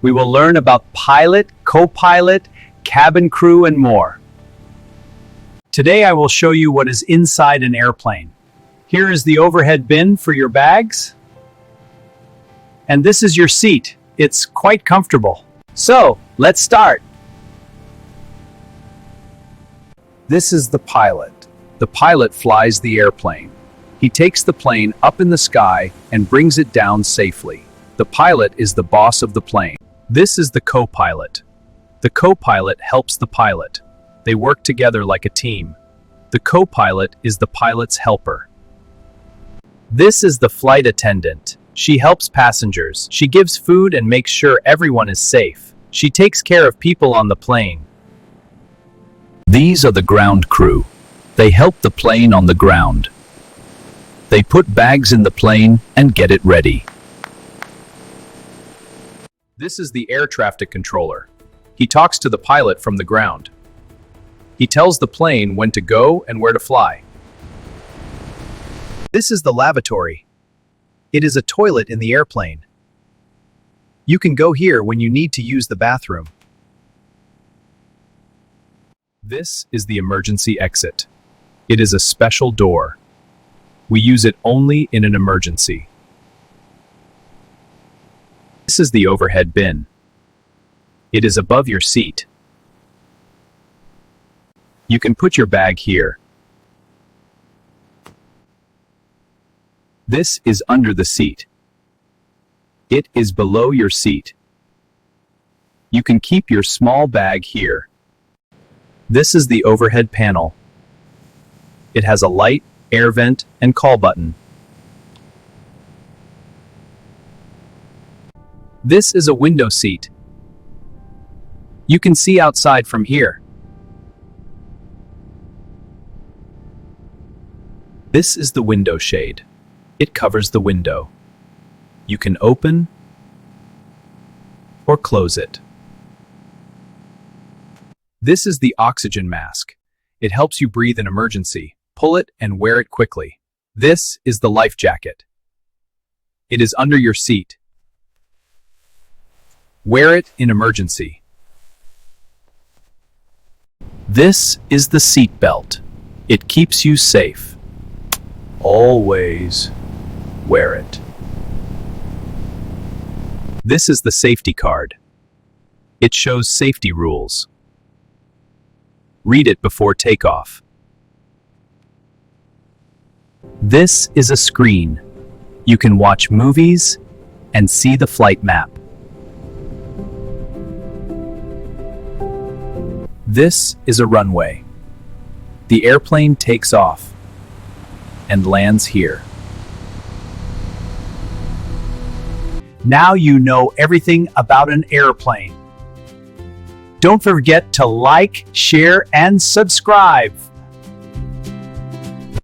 We will learn about pilot, co-pilot, cabin crew, and more. Today I will show you what is inside an airplane. Here is the overhead bin for your bags. And this is your seat. It's quite comfortable. So, let's start. This is the pilot. The pilot flies the airplane. He takes the plane up in the sky and brings it down safely. The pilot is the boss of the plane. This is the co-pilot. The co-pilot helps the pilot. They work together like a team. The co-pilot is the pilot's helper. This is the flight attendant. She helps passengers. She gives food and makes sure everyone is safe. She takes care of people on the plane. These are the ground crew. They help the plane on the ground. They put bags in the plane and get it ready. This is the air traffic controller. He talks to the pilot from the ground. He tells the plane when to go and where to fly. This is the lavatory. It is a toilet in the airplane. You can go here when you need to use the bathroom. This is the emergency exit. It is a special door. We use it only in an emergency. This is the overhead bin. It is above your seat. You can put your bag here. This is under the seat. It is below your seat. You can keep your small bag here. This is the overhead panel. It has a light, air vent, and call button. This is a window seat. You can see outside from here. This is the window shade. It covers the window. You can open or close it. This is the oxygen mask. It helps you breathe in emergency. Pull it and wear it quickly. This is the life jacket. It is under your seat. Wear it in emergency. This is the seat belt. It keeps you safe. Always wear it. This is the safety card. It shows safety rules. Read it before takeoff. This is a screen. You can watch movies and see the flight map. This is a runway. The airplane takes off and lands here. Now you know everything about an airplane. Don't forget to like, share, and subscribe.